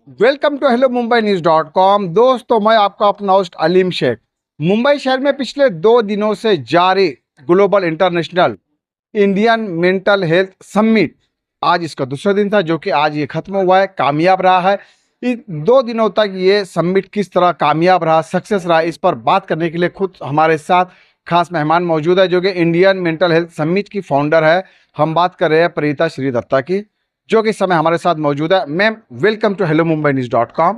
Welcome to hello Mumbai news .com। दोस्तों, मैं आपका अपना होस्ट अलीम शेख। मुंबई शहर में पिछले 2 दिनों से जारी global international Indian mental health summit आज इसका दूसरा दिन था, जो कि आज ये खत्म हुआ है, कामयाब रहा है। इन 2 दिनों तक ये समिट किस तरह कामयाब रहा, सक्सेस रहा, इस पर बात करने के लिए खुद हमारे साथ खास मेहमान मौजूद है, जो कि इंडियन मेंटल हेल्थ समिट की फाउंडर है। हम बात कर रहे हैं प्रीता श्री दत्ता की, जो कि इस समय हमारे साथ मौजूद है। Ma'am, welcome to hello Mumbai news .com।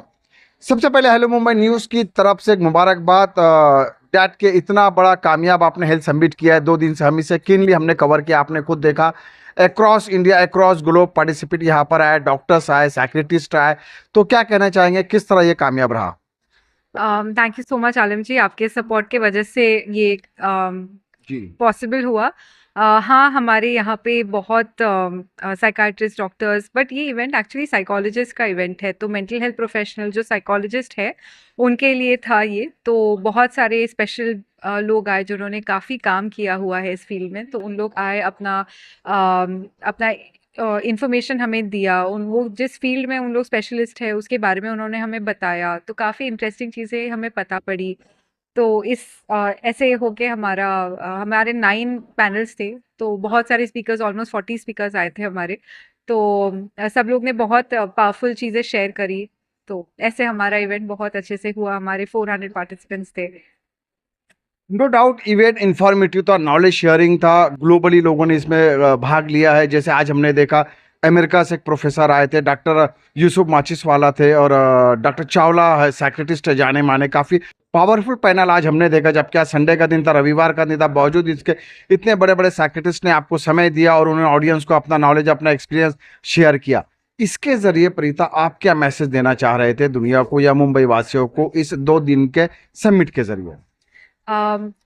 सबसे पहले हेलो मुंबई न्यूज की तरफ से एक मुबारकबाद, डैट के इतना बड़ा कामयाब आपने हेल्थ समिट किया है। 2 दिन से हम इसे कीनली हमने कवर किया, आपने खुद देखा। Across India, across globe participate यहाँ पर आए, डॉक्टर्स आए, साइकेट्रिस्ट आए। तो क्या कहना चाहेंगे, किस तरह ये कामयाब रहा? थैंक यू सो मच आलम जी, आपके सपोर्ट के वजह से ये जी। पॉसिबल हुआ। हाँ, हमारे यहाँ पे बहुत साइकाट्रिस्ट डॉक्टर्स, बट ये इवेंट एक्चुअली साइकोलॉजिस्ट का इवेंट है, तो मेंटल हेल्थ प्रोफेशनल जो साइकोलॉजिस्ट है उनके लिए था ये। तो बहुत सारे स्पेशल लोग आए जिन्होंने काफ़ी काम किया हुआ है इस फील्ड में, तो उन लोग आए अपना इंफॉर्मेशन हमें दिया। उन वो जिस फील्ड में उन लोग स्पेशलिस्ट है उसके बारे में उन्होंने हमें बताया, तो काफ़ी इंटरेस्टिंग चीज़ें हमें पता पड़ी। तो ऐसे होके हमारे 9 पैनल्स थे, तो बहुत सारे स्पीकर्स, ऑलमोस्ट 40 स्पीकर्स आए थे हमारे। तो सब लोग ने बहुत पावरफुल चीज़ें शेयर करी। तो ऐसे हमारा इवेंट बहुत अच्छे से हुआ, हमारे 400 पार्टिसिपेंट्स थे। नो डाउट इवेंट इंफॉर्मेटिव था, नॉलेज शेयरिंग था, ग्लोबली लोगों ने इसमें भाग लिया है। जैसे आज हमने देखा, अमेरिका से एक प्रोफेसर आए थे, डॉक्टर यूसुफ माचिस वाला थे, और डॉक्टर चावला है, साइकेट्रिस्ट है, जाने माने। काफ़ी पावरफुल पैनल आज हमने देखा, जबकि आज संडे का दिन था, रविवार का दिन था, बावजूद इसके इतने बड़े बड़े साइकेट्रिस्ट ने आपको समय दिया और उन्होंने ऑडियंस को अपना नॉलेज, अपना एक्सपीरियंस शेयर किया। इसके जरिए प्रीता, आप क्या मैसेज देना चाह रहे थे दुनिया को या मुंबई वासियों को इस 2 दिन के समिट के जरिए?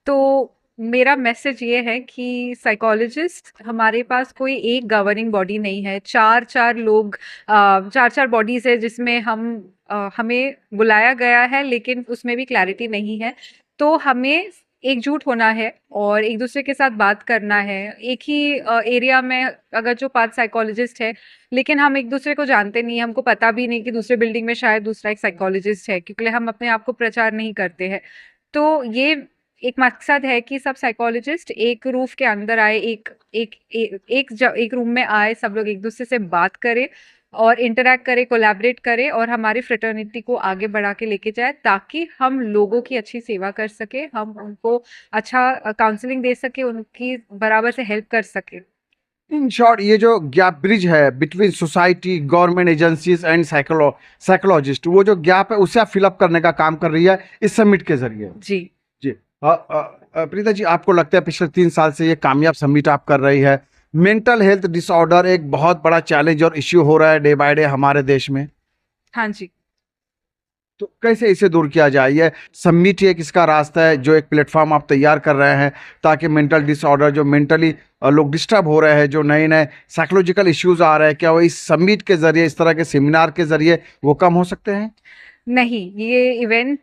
तो मेरा मैसेज ये है कि साइकोलॉजिस्ट हमारे पास कोई एक गवर्निंग बॉडी नहीं है। चार चार लोग, चार चार बॉडीज है जिसमें हमें बुलाया गया है, लेकिन उसमें भी क्लैरिटी नहीं है। तो हमें एकजुट होना है और एक दूसरे के साथ बात करना है। एक ही एरिया में अगर जो 5 साइकोलॉजिस्ट है, लेकिन हम एक दूसरे को जानते नहीं, हमको पता भी नहीं कि दूसरे बिल्डिंग में शायद दूसरा एक साइकोलॉजिस्ट है, क्योंकि हम अपने आप को प्रचार नहीं करते हैं। तो ये एक मकसद है कि सब साइकोलॉजिस्ट एक रूफ के अंदर आए, एक रूम में आए, सब लोग एक दूसरे से बात करें और इंटरैक्ट करें, कोलैबोरेट करें और हमारी फ्रेटर्निटी को आगे बढ़ा के लेके जाए, ताकि हम लोगों की अच्छी सेवा कर सके, हम उनको अच्छा काउंसलिंग दे सके, उनकी बराबर से हेल्प कर सके। इन शॉर्ट, ये जो गैप ब्रिज है between society, government agencies and psychologist, वो जो गैप है उसे आप फिलअप करने का काम कर रही है इस समिट के जरिए। जी। जी। प्रीता जी, आपको लगता है पिछले 3 साल से ये कामयाब समिट आप कर रही है, मेंटल हेल्थ डिसऑर्डर एक बहुत बड़ा चैलेंज और इश्यू हो रहा है डे बाय डे हमारे देश में, हाँ जी। तो कैसे इसे दूर किया जाए? ये समिट ही एक इसका रास्ता है, जो एक प्लेटफॉर्म आप तैयार कर रहे हैं, ताकि मेंटल डिसऑर्डर, जो मेंटली लोग डिस्टर्ब हो रहे हैं, जो नए नए साइकोलॉजिकल इश्यूज आ रहे हैं, क्या वो इस समिट के जरिए, इस तरह के सेमिनार के जरिए वो कम हो सकते हैं? नहीं, ये इवेंट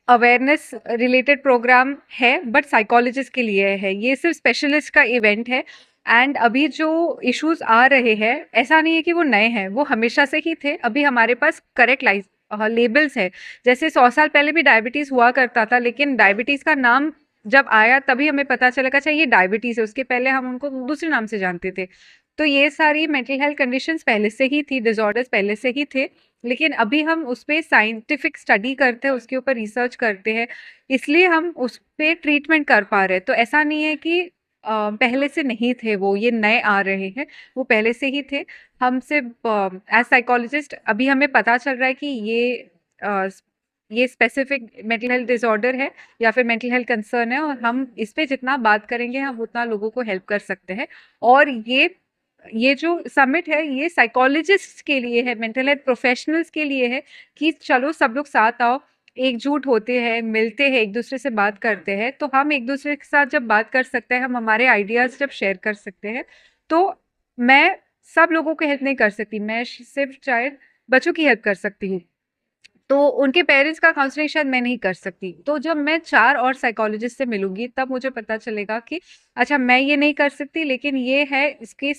अवेयरनेस रिलेटेड प्रोग्राम है, बट साइकोलॉजिस्ट के लिए है। ये सिर्फ स्पेशलिस्ट का इवेंट है। एंड अभी जो इश्यूज आ रहे हैं, ऐसा नहीं है कि वो नए हैं, वो हमेशा से ही थे। अभी हमारे पास करेक्ट लेबल्स है। जैसे 100 साल पहले भी डायबिटीज हुआ करता था, लेकिन डायबिटीज का नाम जब आया तभी हमें पता चला, अच्छा ये डायबिटीज है, उसके पहले हम उनको दूसरे नाम से जानते थे। तो ये सारी मेंटल हेल्थ कंडीशंस पहले से ही थी, डिसऑर्डर्स पहले से ही थे, लेकिन अभी हम उस पे साइंटिफिक स्टडी करते हैं, उसके ऊपर रिसर्च करते हैं, इसलिए हम उस पे ट्रीटमेंट कर पा रहे हैं। तो ऐसा नहीं है कि पहले से नहीं थे वो, ये नए आ रहे हैं, वो पहले से ही थे। हम सिर्फ एज साइकोलॉजिस्ट अभी हमें पता चल रहा है कि अ, ये स्पेसिफिक मेंटल हेल्थ डिसऑर्डर है या फिर मेंटल हेल्थ कंसर्न है, और हम इस पे जितना बात करेंगे हम उतना लोगों को हेल्प कर सकते हैं। और ये जो समिट है ये साइकोलॉजिस्ट के लिए है, मेंटल हेल्थ प्रोफेशनल्स के लिए है, कि चलो सब लोग साथ आओ, एकजुट होते हैं, मिलते हैं, एक दूसरे से बात करते हैं। तो हम एक दूसरे के साथ जब बात कर सकते हैं, हम हमारे आइडियाज जब शेयर कर सकते हैं, तो मैं सब लोगों को हेल्प नहीं कर सकती, मैं सिर्फ शायद बच्चों की हेल्प कर सकती हूँ। तो उनके पेरेंट्स का काउंसलिंग शायद मैं नहीं कर सकती। तो जब मैं 4 और साइकोलॉजिस्ट से मिलूँगी, तब मुझे पता चलेगा कि अच्छा मैं ये नहीं कर सकती, लेकिन ये है इसकी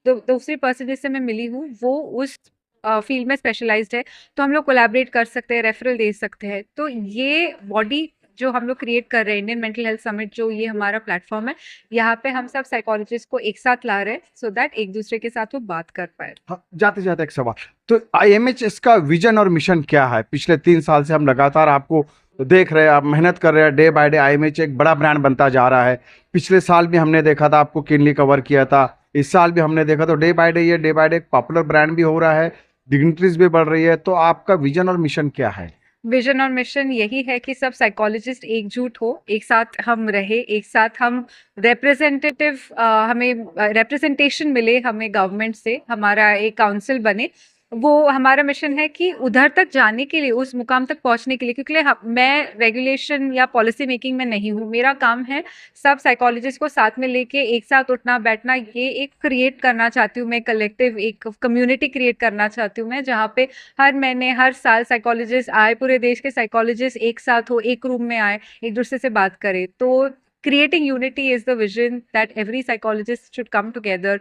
दूसरी पर्सन जिससे मैं मिली हूँ, वो उस फील्ड में स्पेशलाइज्ड है, तो हम लोग कोलैबोरेट कर सकते हैं, रेफरल दे सकते हैं। तो ये बॉडी जो हम लोग क्रिएट कर रहे हैं, इंडियन मेंटल हेल्थ समिट, जो ये हमारा प्लेटफॉर्म है, यहाँ पे हम सब साइकोलॉजिस्ट को एक साथ ला रहे हैं सो दैट एक दूसरे के साथ वो बात कर पाए। हाँ, जाते जाते एक सवाल, तो IMH का विजन और मिशन क्या है? पिछले 3 साल से हम लगातार आपको देख रहे हैं, आप मेहनत कर रहे हैं, डे बाय डे IMH एक बड़ा ब्रांड बनता जा रहा है। पिछले साल भी हमने देखा था, आपको किनली कवर किया था, इस साल भी हमने देखा, तो डे बाय डे एक पॉपुलर ब्रांड भी हो रहा है, डिग्निटरीज भी बढ़ रही है। तो आपका विजन और मिशन क्या है? विजन और मिशन यही है कि सब साइकोलॉजिस्ट एकजुट हो, एक साथ हम रहे, एक साथ हम हमें रिप्रेजेंटेशन मिले, हमें गवर्नमेंट से, हमारा एक काउंसिल बने। वो हमारा मिशन है कि उधर तक जाने के लिए, उस मुकाम तक पहुंचने के लिए, क्योंकि मैं रेगुलेशन या पॉलिसी मेकिंग में नहीं हूँ। मेरा काम है सब साइकोलॉजिस्ट को साथ में लेके एक साथ उठना बैठना, ये एक क्रिएट करना चाहती हूँ मैं, कलेक्टिव एक कम्युनिटी क्रिएट करना चाहती हूँ मैं, जहाँ पे हर महीने हर साल साइकोलॉजिस्ट आए, पूरे देश के साइकोलॉजिस्ट एक साथ हो, एक रूम में आए, एक दूसरे से बात करें। तो creating unity is the vision, that every psychologist should come together,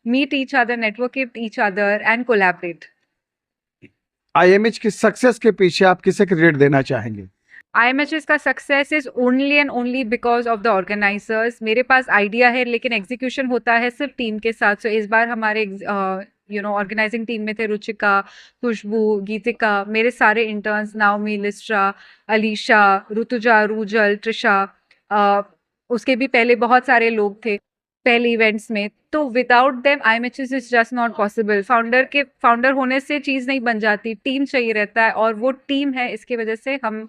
meet each other, network with each other and collaborate. IMH की सक्सेस के पीछे आप किसे क्रेडिट देना चाहेंगे? IMHS का success is only and only because of the organisers. मेरे पास आइडिया है लेकिन एग्जीक्यूशन होता है सिर्फ टीम के साथ। सो इस बार हमारे ऑर्गेनाइजिंग टीम में थे रुचिका, खुशबू, गीतिका, मेरे सारे इंटर्न्स, नाओमी, लिस्ट्रा, अलीशा, ऋतुजा, रूजल, त्रिशा, उसके भी पहले बहुत सारे लोग थे पहले इवेंट्स में। तो without them IMHS is just not possible. Founder होने से चीज़ नहीं बन जाती, टीम चाहिए रहता है, और वो टीम है, इसकी वजह से हम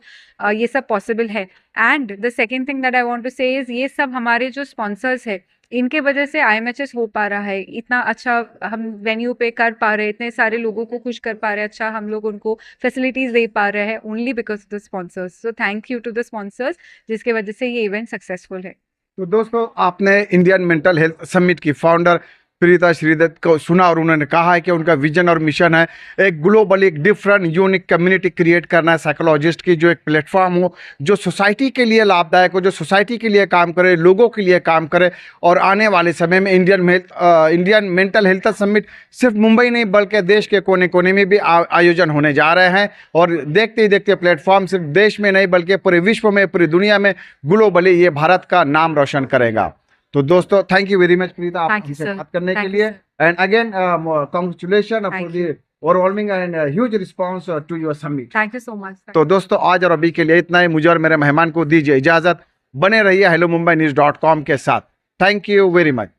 ये सब पॉसिबल है। And the second thing that I want to say is, ये सब हमारे जो स्पॉन्सर्स है, इनके वजह से IMHS हो पा रहा है, इतना अच्छा हम वेन्यू पे कर पा रहे हैं, इतने सारे लोगों को खुश कर पा रहे हैं, अच्छा हम लोग उनको फैसिलिटीज दे पा रहे हैं, only because of the sponsors. So thank you to the sponsors, जिसके वजह से ये इवेंट सक्सेसफुल है। तो दोस्तों, आपने इंडियन मेंटल हेल्थ समिट की फाउंडर प्रीता श्रीदत्त को सुना, और उन्होंने कहा है कि उनका विजन और मिशन है एक ग्लोबल, एक डिफरेंट यूनिक कम्युनिटी क्रिएट करना है साइकोलॉजिस्ट की, जो एक प्लेटफॉर्म हो, जो सोसाइटी के लिए लाभदायक हो, जो सोसाइटी के लिए काम करे, लोगों के लिए काम करे। और आने वाले समय में इंडियन मेंटल हेल्थ समिट सिर्फ मुंबई नहीं बल्कि देश के कोने कोने में भी आयोजन होने जा रहे हैं। और देखते ही देखते प्लेटफॉर्म सिर्फ देश में नहीं बल्कि पूरे विश्व में, पूरी दुनिया में ग्लोबली ये भारत का नाम रोशन करेगा। तो दोस्तों, thank you very much Preeta, आप हमसे बात करने के लिए। And again congratulation for the overwhelming and huge response to your summit. Thank you so much. तो दोस्तों, आज और अभी के लिए इतना ही। मुझे और मेरे मेहमान को दीजिए इजाजत। बने रहिए hellomumbainews.com के साथ। Thank you very much.